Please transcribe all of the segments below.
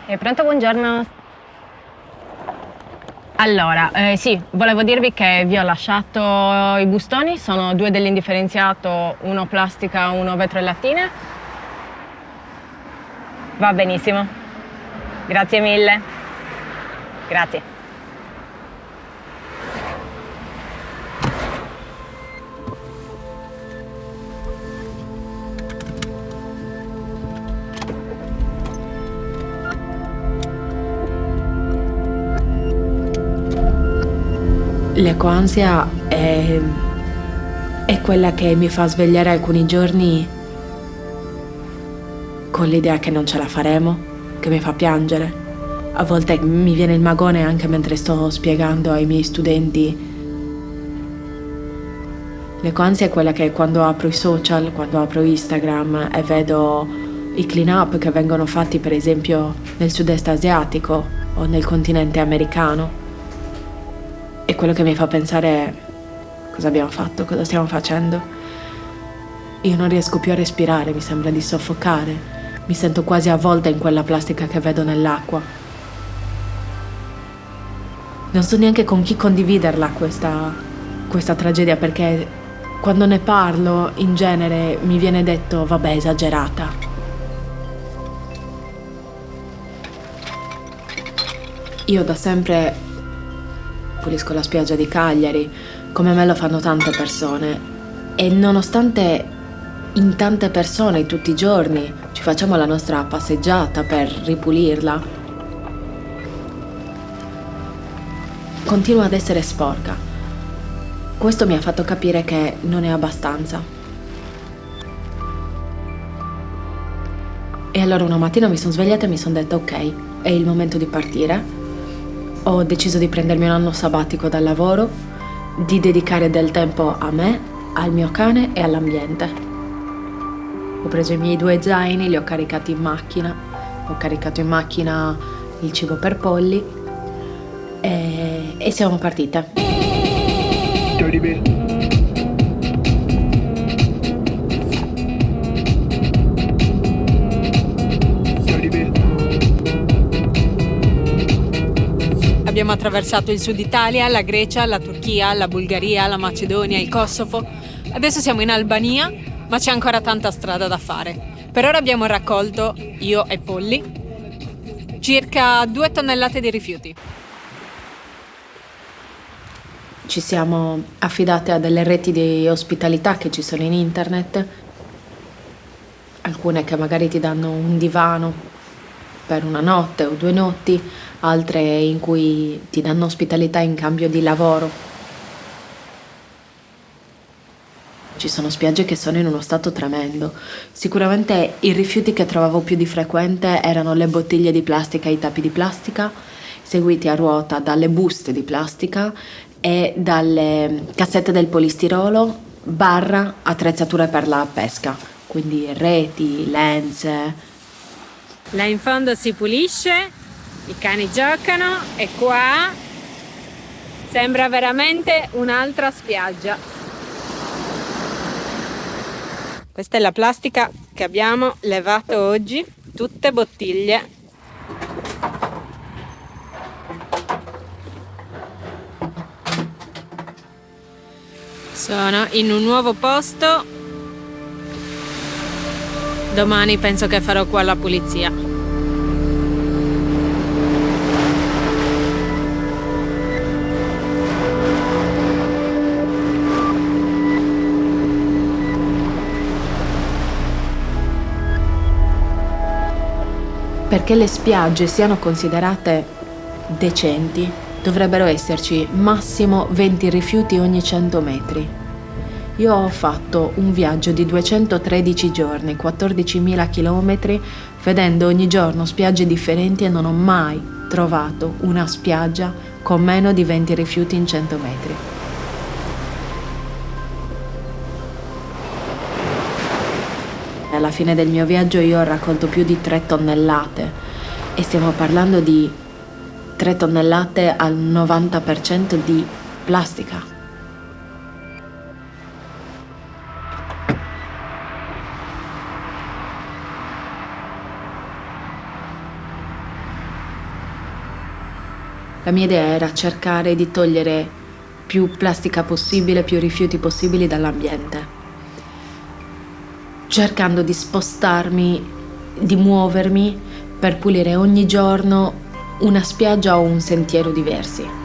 Pronto, buongiorno. Allora, sì, volevo dirvi che vi ho lasciato i bustoni, sono due dell'indifferenziato, uno plastica, uno vetro e lattine. Va benissimo. Grazie mille. Grazie. L'ecoansia è quella che mi fa svegliare alcuni giorni con l'idea che non ce la faremo, che mi fa piangere. A volte mi viene il magone anche mentre sto spiegando ai miei studenti. L'ecoansia è quella che quando apro i social, quando apro Instagram e vedo i clean up che vengono fatti per esempio nel sud-est asiatico o nel continente americano. È quello che mi fa pensare cosa abbiamo fatto, cosa stiamo facendo. Io non riesco più a respirare, mi sembra di soffocare. Mi sento quasi avvolta in quella plastica che vedo nell'acqua. Non so neanche con chi condividerla questa tragedia, perché quando ne parlo in genere mi viene detto vabbè, esagerata. Io da sempre pulisco la spiaggia di Cagliari, come me lo fanno tante persone, e nonostante in tante persone tutti i giorni ci facciamo la nostra passeggiata per ripulirla, continua ad essere sporca. Questo mi ha fatto capire che non è abbastanza. E allora una mattina mi sono svegliata e mi sono detta ok, è il momento di partire. Ho deciso di prendermi un anno sabbatico dal lavoro, di dedicare del tempo a me, al mio cane e all'ambiente. Ho preso i miei 2 zaini, li ho caricati in macchina, ho caricato in macchina il cibo per polli e siamo partite. Abbiamo attraversato il sud Italia, la Grecia, la Turchia, la Bulgaria, la Macedonia, il Kosovo. Adesso siamo in Albania, ma c'è ancora tanta strada da fare. Per ora abbiamo raccolto, io e Polly, circa 2 tonnellate di rifiuti. Ci siamo affidate a delle reti di ospitalità che ci sono in internet, alcune che magari ti danno un divano per una notte o 2 notti, altre in cui ti danno ospitalità in cambio di lavoro. Ci sono spiagge che sono in uno stato tremendo. Sicuramente i rifiuti che trovavo più di frequente erano le bottiglie di plastica e i tappi di plastica, seguiti a ruota dalle buste di plastica e dalle cassette del polistirolo / attrezzature per la pesca, quindi reti, lenze. Là in fondo si pulisce, i cani giocano e qua sembra veramente un'altra spiaggia. Questa è la plastica che abbiamo levato oggi, tutte bottiglie. Sono in un nuovo posto. Domani penso che farò qua la pulizia. Perché le spiagge siano considerate decenti, dovrebbero esserci massimo 20 rifiuti ogni 100 metri. Io ho fatto un viaggio di 213 giorni, 14.000 chilometri, vedendo ogni giorno spiagge differenti e non ho mai trovato una spiaggia con meno di 20 rifiuti in 100 metri. Alla fine del mio viaggio io ho raccolto più di 3 tonnellate e stiamo parlando di 3 tonnellate al 90% di plastica. La mia idea era cercare di togliere più plastica possibile, più rifiuti possibili dall'ambiente, cercando di spostarmi, di muovermi per pulire ogni giorno una spiaggia o un sentiero diversi.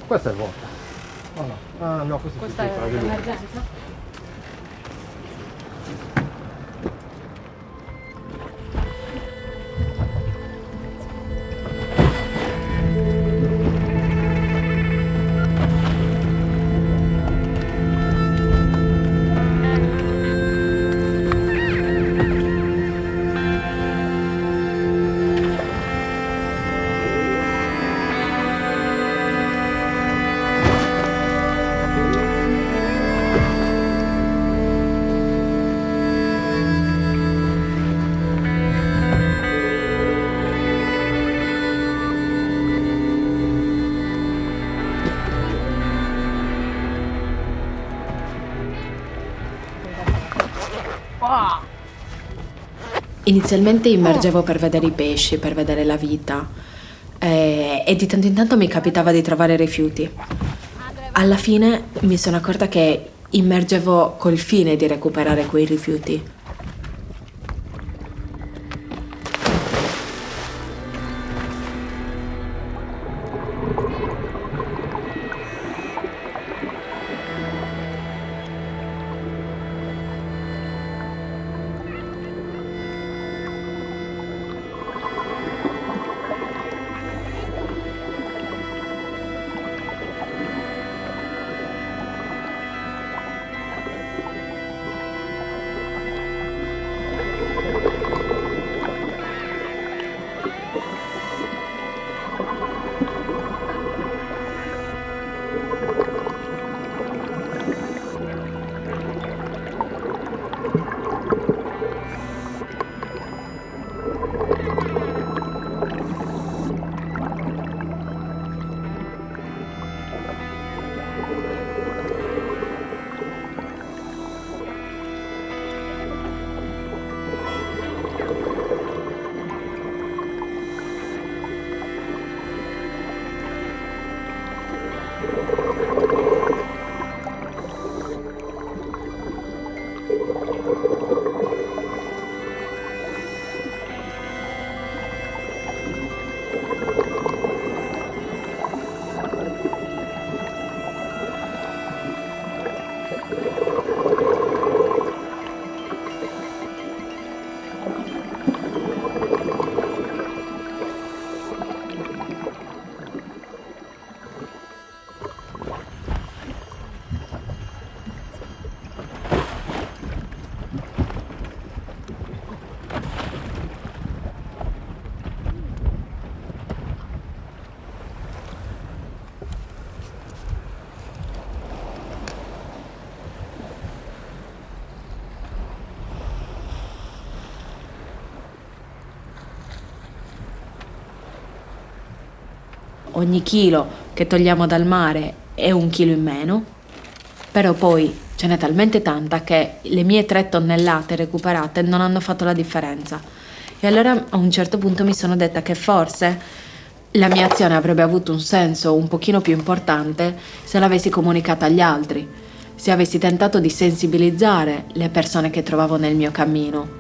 Questa è vuota. Oh no. Ah no, questa è più piccola. l'emergenza? Inizialmente immergevo per vedere i pesci, per vedere la vita e di tanto in tanto mi capitava di trovare rifiuti. Alla fine mi sono accorta che immergevo col fine di recuperare quei rifiuti. Ogni chilo che togliamo dal mare è un chilo in meno, però poi Ce n'è talmente tanta che le mie 3 tonnellate recuperate non hanno fatto la differenza. E allora a un certo punto mi sono detta che forse la mia azione avrebbe avuto un senso un pochino più importante se l'avessi comunicata agli altri, se avessi tentato di sensibilizzare le persone che trovavo nel mio cammino.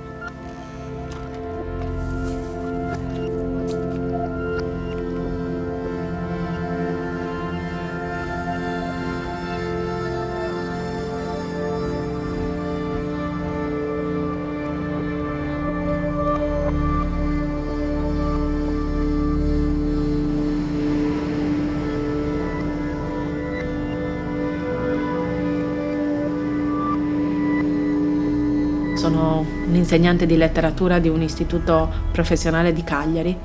Sono un insegnante di letteratura di un istituto professionale di Cagliari.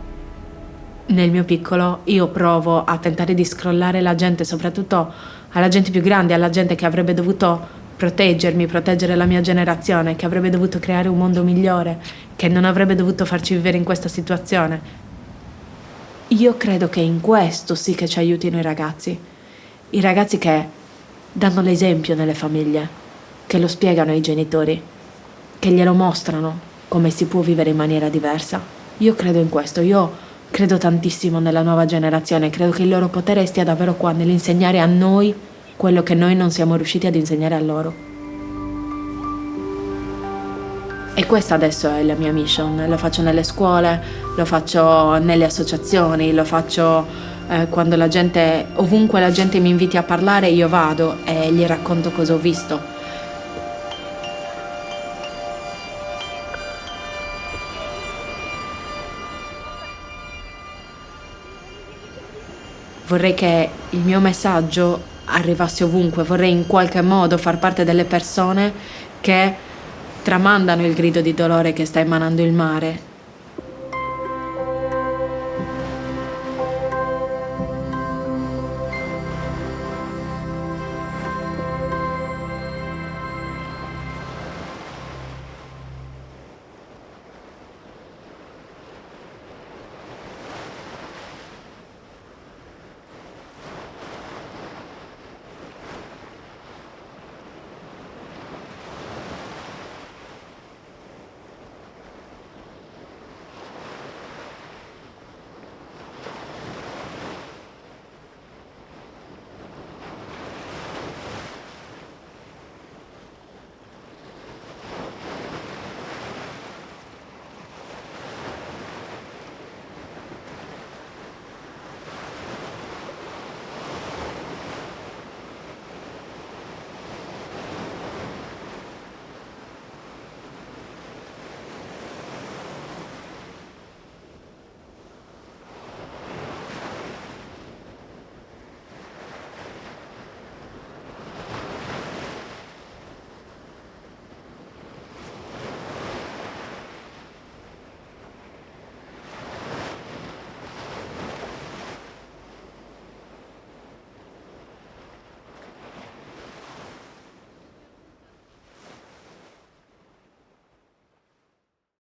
Nel mio piccolo io provo a tentare di scrollare la gente, soprattutto alla gente più grande, alla gente che avrebbe dovuto proteggermi, proteggere la mia generazione, che avrebbe dovuto creare un mondo migliore, che non avrebbe dovuto farci vivere in questa situazione. Io credo che in questo sì che ci aiutino i ragazzi che danno l'esempio nelle famiglie, che lo spiegano ai genitori, che glielo mostrano come si può vivere in maniera diversa. Io credo in questo, io credo tantissimo nella nuova generazione, credo che il loro potere stia davvero qua, nell'insegnare a noi quello che noi non siamo riusciti ad insegnare a loro. E questa adesso è la mia mission, lo faccio nelle scuole, lo faccio nelle associazioni, lo faccio quando la gente, ovunque la gente mi inviti a parlare io vado e gli racconto cosa ho visto. Vorrei che il mio messaggio arrivasse ovunque, vorrei in qualche modo far parte delle persone che tramandano il grido di dolore che sta emanando il mare